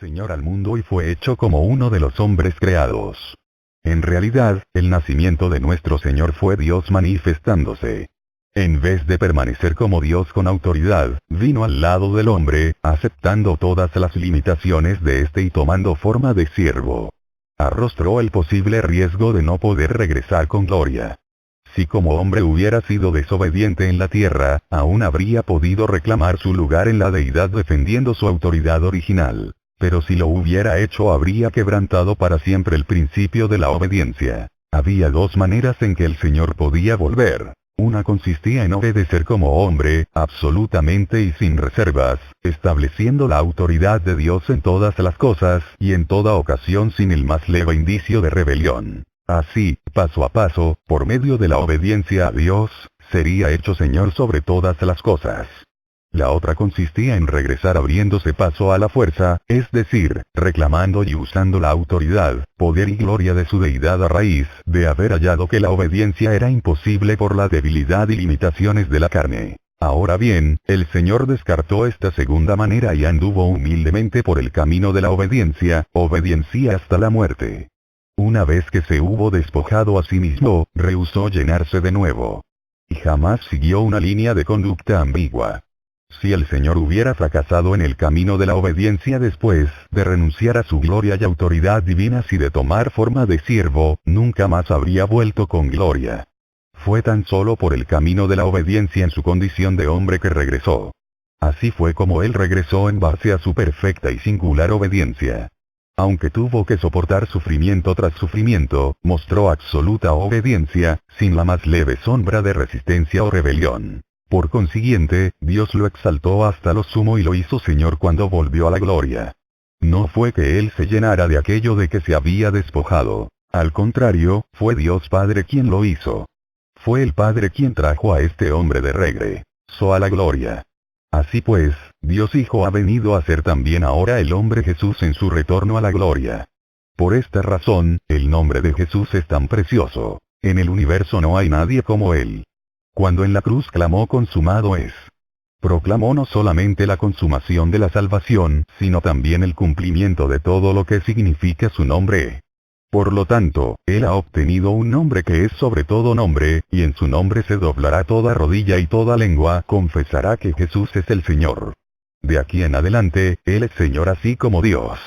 Señor al mundo y fue hecho como uno de los hombres creados. En realidad, el nacimiento de nuestro Señor fue Dios manifestándose. En vez de permanecer como Dios con autoridad, vino al lado del hombre, aceptando todas las limitaciones de éste y tomando forma de siervo. Arrostró el posible riesgo de no poder regresar con gloria. Si como hombre hubiera sido desobediente en la tierra, aún habría podido reclamar su lugar en la deidad defendiendo su autoridad original. Pero si lo hubiera hecho habría quebrantado para siempre el principio de la obediencia. Había dos maneras en que el Señor podía volver. Una consistía en obedecer como hombre, absolutamente y sin reservas, estableciendo la autoridad de Dios en todas las cosas y en toda ocasión sin el más leve indicio de rebelión. Así, paso a paso, por medio de la obediencia a Dios, sería hecho Señor sobre todas las cosas. La otra consistía en regresar abriéndose paso a la fuerza, es decir, reclamando y usando la autoridad, poder y gloria de su deidad a raíz de haber hallado que la obediencia era imposible por la debilidad y limitaciones de la carne. Ahora bien, el Señor descartó esta segunda manera y anduvo humildemente por el camino de la obediencia hasta la muerte. Una vez que se hubo despojado a sí mismo, rehusó llenarse de nuevo. Y jamás siguió una línea de conducta ambigua. Si el Señor hubiera fracasado en el camino de la obediencia después de renunciar a su gloria y autoridad divinas y de tomar forma de siervo, nunca más habría vuelto con gloria. Fue tan solo por el camino de la obediencia en su condición de hombre que regresó. Así fue como él regresó en base a su perfecta y singular obediencia. Aunque tuvo que soportar sufrimiento tras sufrimiento, mostró absoluta obediencia, sin la más leve sombra de resistencia o rebelión. Por consiguiente, Dios lo exaltó hasta lo sumo y lo hizo Señor cuando volvió a la gloria. No fue que él se llenara de aquello de que se había despojado. Al contrario, fue Dios Padre quien lo hizo. Fue el Padre quien trajo a este hombre de regreso a la gloria. Así pues, Dios Hijo ha venido a ser también ahora el hombre Jesús en su retorno a la gloria. Por esta razón, el nombre de Jesús es tan precioso. En el universo no hay nadie como él. Cuando en la cruz clamó consumado es. Proclamó no solamente la consumación de la salvación, sino también el cumplimiento de todo lo que significa su nombre. Por lo tanto, él ha obtenido un nombre que es sobre todo nombre, y en su nombre se doblará toda rodilla y toda lengua confesará que Jesús es el Señor. De aquí en adelante, él es Señor así como Dios.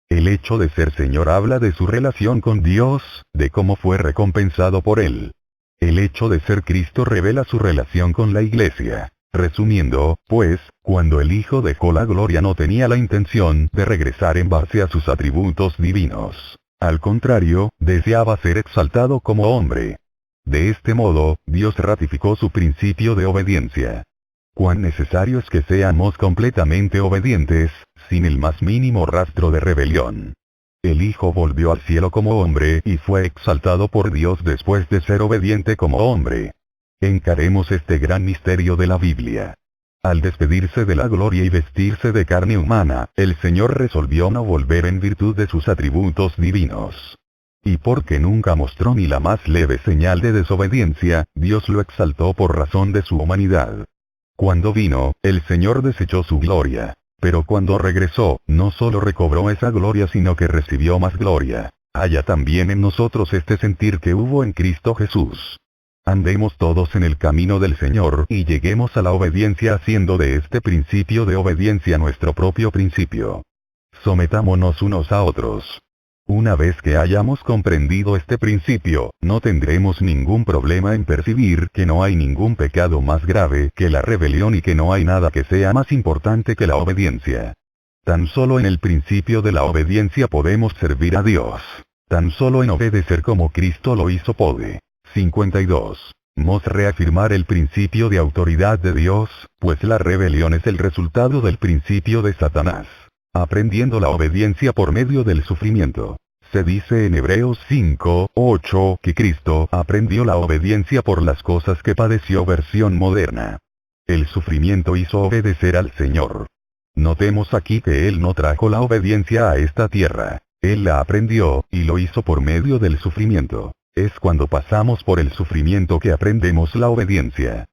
El hecho de ser Señor habla de su relación con Dios, de cómo fue recompensado por él. El hecho de ser Cristo revela su relación con la Iglesia. Resumiendo, pues, cuando el Hijo dejó la gloria no tenía la intención de regresar en base a sus atributos divinos. Al contrario, deseaba ser exaltado como hombre. De este modo, Dios ratificó su principio de obediencia. Cuán necesario es que seamos completamente obedientes, sin el más mínimo rastro de rebelión. El Hijo volvió al cielo como hombre y fue exaltado por Dios después de ser obediente como hombre. Encaremos este gran misterio de la Biblia. Al despedirse de la gloria y vestirse de carne humana, el Señor resolvió no volver en virtud de sus atributos divinos. Y porque nunca mostró ni la más leve señal de desobediencia, Dios lo exaltó por razón de su humanidad. Cuando vino, el Señor desechó su gloria. Pero cuando regresó, no solo recobró esa gloria sino que recibió más gloria. Haya también en nosotros este sentir que hubo en Cristo Jesús. Andemos todos en el camino del Señor y lleguemos a la obediencia haciendo de este principio de obediencia nuestro propio principio. Sometámonos unos a otros. Una vez que hayamos comprendido este principio, no tendremos ningún problema en percibir que no hay ningún pecado más grave que la rebelión y que no hay nada que sea más importante que la obediencia. Tan solo en el principio de la obediencia podemos servir a Dios. Tan solo en obedecer como Cristo lo hizo puede. 52. Mos reafirmar el principio de autoridad de Dios, pues la rebelión es el resultado del principio de Satanás. Aprendiendo la obediencia por medio del sufrimiento. Se dice en Hebreos 5:8 que Cristo aprendió la obediencia por las cosas que padeció versión moderna. El sufrimiento hizo obedecer al Señor. Notemos aquí que Él no trajo la obediencia a esta tierra. Él la aprendió, y lo hizo por medio del sufrimiento. Es cuando pasamos por el sufrimiento que aprendemos la obediencia.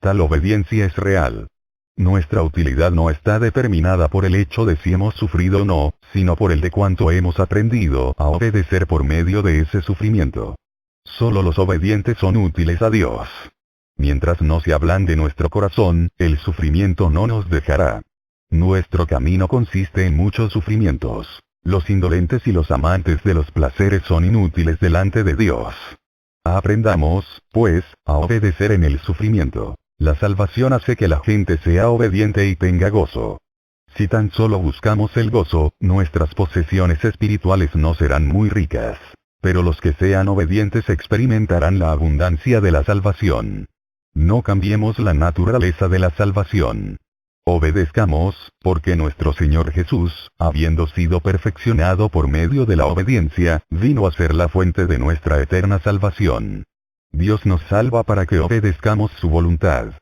Tal obediencia es real. Nuestra utilidad no está determinada por el hecho de si hemos sufrido o no, sino por el de cuánto hemos aprendido a obedecer por medio de ese sufrimiento. Solo los obedientes son útiles a Dios. Mientras no se ablande nuestro corazón, el sufrimiento no nos dejará. Nuestro camino consiste en muchos sufrimientos. Los indolentes y los amantes de los placeres son inútiles delante de Dios. Aprendamos, pues, a obedecer en el sufrimiento. La salvación hace que la gente sea obediente y tenga gozo. Si tan solo buscamos el gozo, nuestras posesiones espirituales no serán muy ricas. Pero los que sean obedientes experimentarán la abundancia de la salvación. No cambiemos la naturaleza de la salvación. Obedezcamos, porque nuestro Señor Jesús, habiendo sido perfeccionado por medio de la obediencia, vino a ser la fuente de nuestra eterna salvación. Dios nos salva para que obedezcamos su voluntad.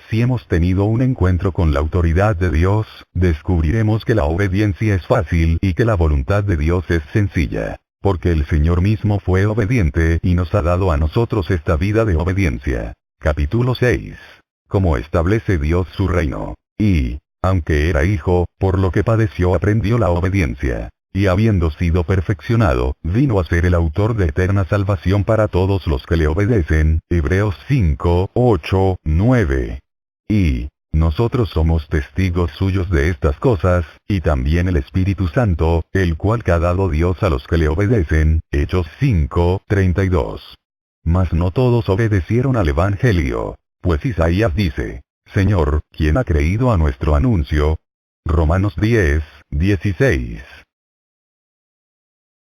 Si hemos tenido un encuentro con la autoridad de Dios, descubriremos que la obediencia es fácil y que la voluntad de Dios es sencilla, porque el Señor mismo fue obediente y nos ha dado a nosotros esta vida de obediencia. Capítulo 6. Cómo establece Dios su reino. Y, aunque era hijo, por lo que padeció aprendió la obediencia. Y habiendo sido perfeccionado, vino a ser el autor de eterna salvación para todos los que le obedecen. Hebreos 5, 8, 9. Y, nosotros somos testigos suyos de estas cosas, y también el Espíritu Santo, el cual ha dado Dios a los que le obedecen. Hechos 5, 32. Mas no todos obedecieron al Evangelio. Pues Isaías dice, Señor, ¿quién ha creído a nuestro anuncio? Romanos 10, 16.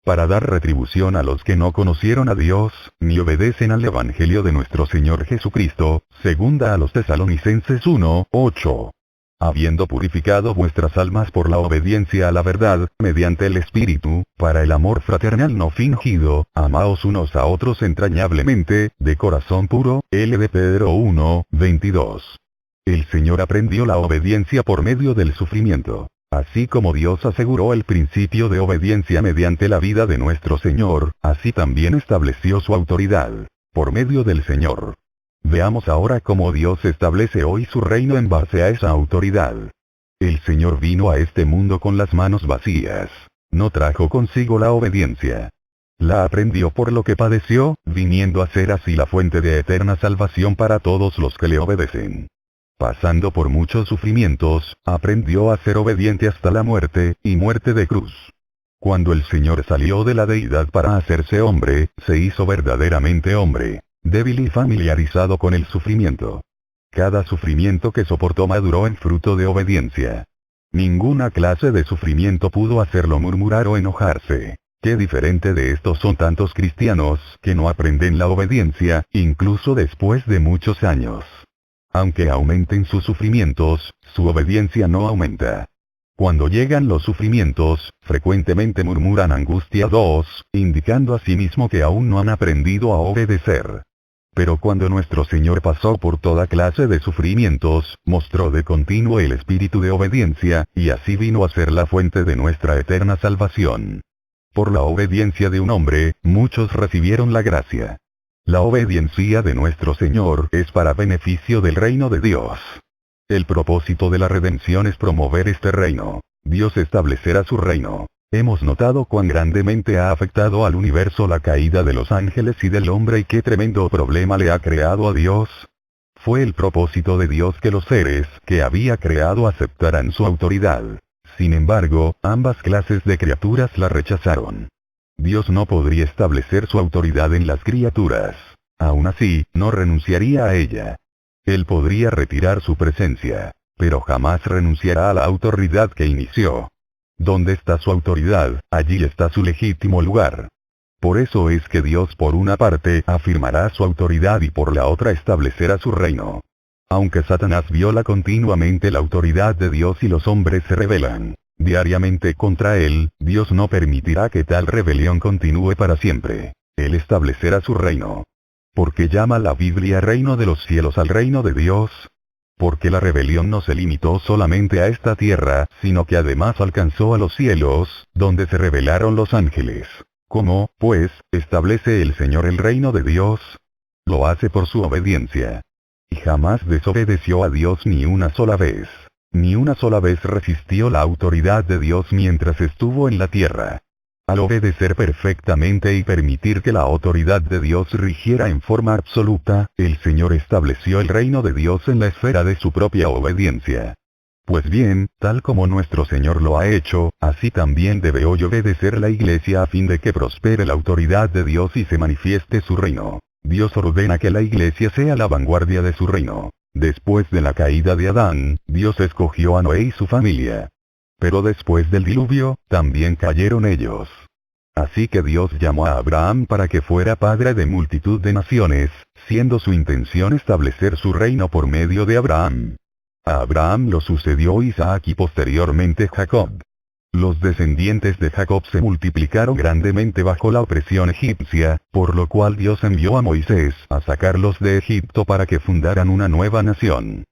Para dar retribución a los que no conocieron a Dios, ni obedecen al Evangelio de nuestro Señor Jesucristo, segunda a los Tesalonicenses 1, 8. Habiendo purificado vuestras almas por la obediencia a la verdad, mediante el Espíritu, para el amor fraternal no fingido, amaos unos a otros entrañablemente, de corazón puro. L de Pedro 1, 22. El Señor aprendió la obediencia por medio del sufrimiento. Así como Dios aseguró el principio de obediencia mediante la vida de nuestro Señor, así también estableció su autoridad, por medio del Señor. Veamos ahora cómo Dios establece hoy su reino en base a esa autoridad. El Señor vino a este mundo con las manos vacías. No trajo consigo la obediencia. La aprendió por lo que padeció, viniendo a ser así la fuente de eterna salvación para todos los que le obedecen. Pasando por muchos sufrimientos, aprendió a ser obediente hasta la muerte, y muerte de cruz. Cuando el Señor salió de la deidad para hacerse hombre, se hizo verdaderamente hombre, débil y familiarizado con el sufrimiento. Cada sufrimiento que soportó maduró en fruto de obediencia. Ninguna clase de sufrimiento pudo hacerlo murmurar o enojarse. Qué diferente de estos son tantos cristianos que no aprenden la obediencia, incluso después de muchos años. Aunque aumenten sus sufrimientos, su obediencia no aumenta. Cuando llegan los sufrimientos, frecuentemente murmuran angustia 2, indicando asimismo que aún no han aprendido a obedecer. Pero cuando nuestro Señor pasó por toda clase de sufrimientos, mostró de continuo el espíritu de obediencia, y así vino a ser la fuente de nuestra eterna salvación. Por la obediencia de un hombre, muchos recibieron la gracia. La obediencia de nuestro Señor es para beneficio del reino de Dios. El propósito de la redención es promover este reino. Dios establecerá su reino. Hemos notado cuán grandemente ha afectado al universo la caída de los ángeles y del hombre y qué tremendo problema le ha creado a Dios. Fue el propósito de Dios que los seres que había creado aceptaran su autoridad. Sin embargo, ambas clases de criaturas la rechazaron. Dios no podría establecer su autoridad en las criaturas. Aún así, no renunciaría a ella. Él podría retirar su presencia, pero jamás renunciará a la autoridad que inició. Donde está su autoridad, allí está su legítimo lugar. Por eso es que Dios por una parte afirmará su autoridad y por la otra establecerá su reino. Aunque Satanás viola continuamente la autoridad de Dios y los hombres se rebelan diariamente contra él, Dios no permitirá que tal rebelión continúe para siempre. Él establecerá su reino. ¿Por qué llama la Biblia reino de los cielos al reino de Dios? Porque la rebelión no se limitó solamente a esta tierra, sino que además alcanzó a los cielos, donde se rebelaron los ángeles. ¿Cómo, pues, establece el Señor el reino de Dios? Lo hace por su obediencia. jamás desobedeció a Dios ni una sola vez. Ni una sola vez resistió la autoridad de Dios mientras estuvo en la tierra. Al obedecer perfectamente y permitir que la autoridad de Dios rigiera en forma absoluta, el Señor estableció el reino de Dios en la esfera de su propia obediencia. Pues bien, tal como nuestro Señor lo ha hecho, así también debe hoy obedecer la Iglesia a fin de que prospere la autoridad de Dios y se manifieste su reino. Dios ordena que la Iglesia sea la vanguardia de su reino. Después de la caída de Adán, Dios escogió a Noé y su familia. Pero después del diluvio, también cayeron ellos. Así que Dios llamó a Abraham para que fuera padre de multitud de naciones, siendo su intención establecer su reino por medio de Abraham. A Abraham lo sucedió Isaac y posteriormente Jacob. Los descendientes de Jacob se multiplicaron grandemente bajo la opresión egipcia, por lo cual Dios envió a Moisés a sacarlos de Egipto para que fundaran una nueva nación.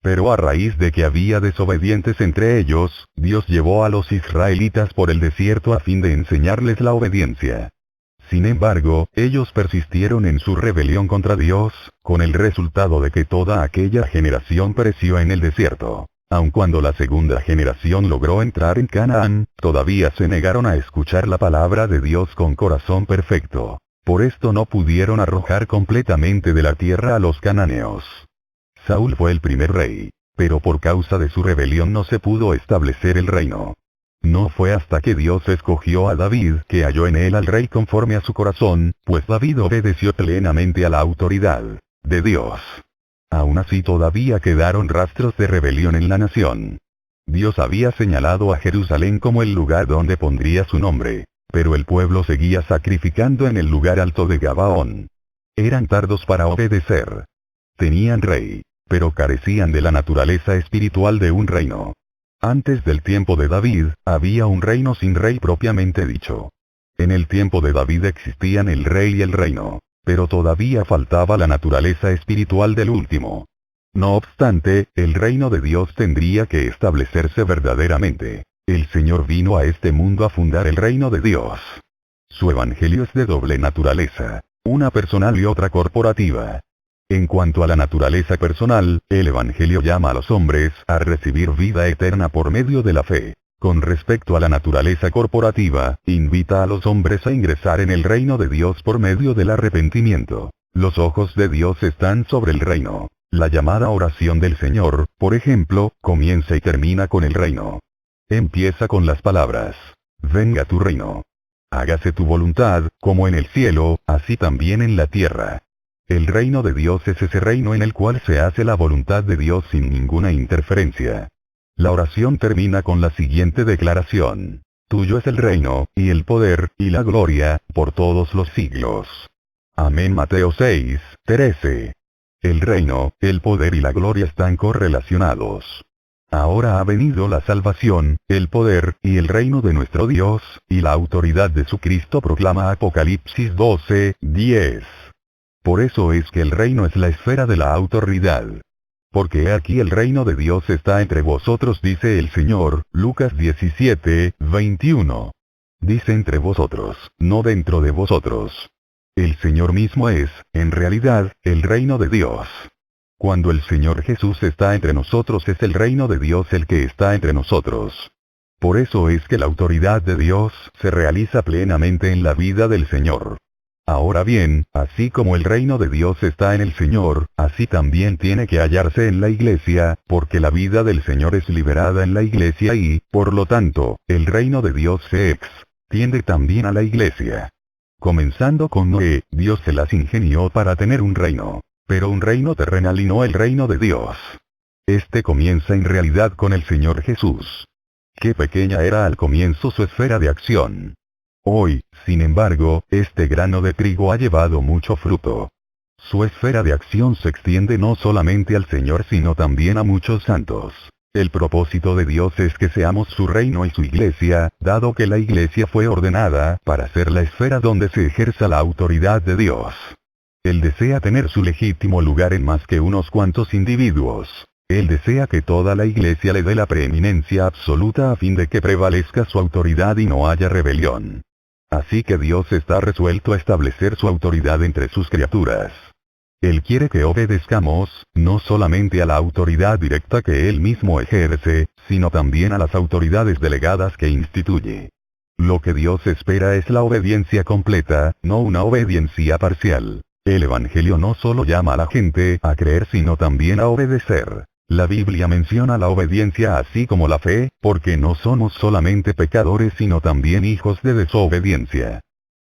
Pero a raíz de que había desobedientes entre ellos, Dios llevó a los israelitas por el desierto a fin de enseñarles la obediencia. Sin embargo, ellos persistieron en su rebelión contra Dios, con el resultado de que toda aquella generación pereció en el desierto. Aun cuando la segunda generación logró entrar en Canaán, todavía se negaron a escuchar la palabra de Dios con corazón perfecto. Por esto no pudieron arrojar completamente de la tierra a los cananeos. Saúl fue el primer rey, pero por causa de su rebelión no se pudo establecer el reino. No fue hasta que Dios escogió a David que halló en él al rey conforme a su corazón, pues David obedeció plenamente a la autoridad de Dios. Aún así todavía quedaron rastros de rebelión en la nación. Dios había señalado a Jerusalén como el lugar donde pondría su nombre, pero el pueblo seguía sacrificando en el lugar alto de Gabaón. Eran tardos para obedecer. Tenían rey, pero carecían de la naturaleza espiritual de un reino. Antes del tiempo de David, había un reino sin rey propiamente dicho. En el tiempo de David existían el rey y el reino, pero todavía faltaba la naturaleza espiritual del último. No obstante, el reino de Dios tendría que establecerse verdaderamente. El Señor vino a este mundo a fundar el reino de Dios. Su evangelio es de doble naturaleza, una personal y otra corporativa. En cuanto a la naturaleza personal, el Evangelio llama a los hombres a recibir vida eterna por medio de la fe. Con respecto a la naturaleza corporativa, invita a los hombres a ingresar en el reino de Dios por medio del arrepentimiento. Los ojos de Dios están sobre el reino. La llamada oración del Señor, por ejemplo, comienza y termina con el reino. Empieza con las palabras: venga tu reino. Hágase tu voluntad, como en el cielo, así también en la tierra. El reino de Dios es ese reino en el cual se hace la voluntad de Dios sin ninguna interferencia. La oración termina con la siguiente declaración: tuyo es el reino, y el poder, y la gloria, por todos los siglos. Amén. Mateo 6:13. El reino, el poder y la gloria están correlacionados. Ahora ha venido la salvación, el poder, y el reino de nuestro Dios, y la autoridad de su Cristo, proclama Apocalipsis 12:10. Por eso es que el reino es la esfera de la autoridad. Porque aquí el reino de Dios está entre vosotros, dice el Señor, Lucas 17:21. Dice entre vosotros, no dentro de vosotros. El Señor mismo es, en realidad, el reino de Dios. Cuando el Señor Jesús está entre nosotros, es el reino de Dios el que está entre nosotros. Por eso es que la autoridad de Dios se realiza plenamente en la vida del Señor. Ahora bien, así como el reino de Dios está en el Señor, así también tiene que hallarse en la Iglesia, porque la vida del Señor es liberada en la Iglesia y, por lo tanto, el reino de Dios se extiende también a la Iglesia. Comenzando con Noé, Dios se las ingenió para tener un reino, pero un reino terrenal y no el reino de Dios. Este comienza en realidad con el Señor Jesús. Qué pequeña era al comienzo su esfera de acción. Hoy, sin embargo, este grano de trigo ha llevado mucho fruto. Su esfera de acción se extiende no solamente al Señor sino también a muchos santos. El propósito de Dios es que seamos su reino y su iglesia, dado que la iglesia fue ordenada para ser la esfera donde se ejerza la autoridad de Dios. Él desea tener su legítimo lugar en más que unos cuantos individuos. Él desea que toda la iglesia le dé la preeminencia absoluta a fin de que prevalezca su autoridad y no haya rebelión. Así que Dios está resuelto a establecer su autoridad entre sus criaturas. Él quiere que obedezcamos, no solamente a la autoridad directa que Él mismo ejerce, sino también a las autoridades delegadas que instituye. Lo que Dios espera es la obediencia completa, no una obediencia parcial. El Evangelio no solo llama a la gente a creer sino también a obedecer. La Biblia menciona la obediencia así como la fe, porque no somos solamente pecadores sino también hijos de desobediencia.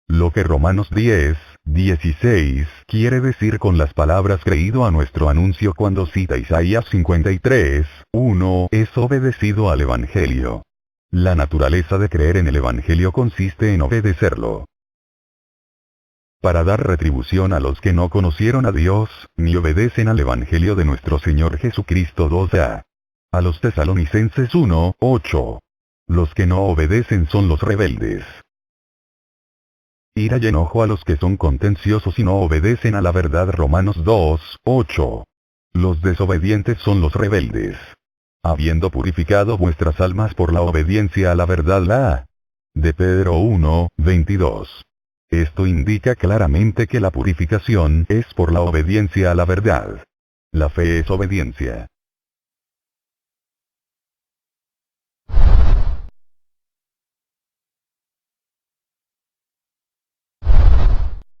Lo que Romanos 10:16 quiere decir con las palabras creído a nuestro anuncio cuando cita Isaías 53:1 es obedecido al Evangelio. La naturaleza de creer en el Evangelio consiste en obedecerlo. Para dar retribución a los que no conocieron a Dios, ni obedecen al Evangelio de nuestro Señor Jesucristo 2a. A los Tesalonicenses 1:8. Los que no obedecen son los rebeldes. Ira y enojo a los que son contenciosos y no obedecen a la verdad Romanos 2:8. Los desobedientes son los rebeldes. Habiendo purificado vuestras almas por la obediencia a la verdad la de Pedro 1:22. Esto indica claramente que la purificación es por la obediencia a la verdad. La fe es obediencia.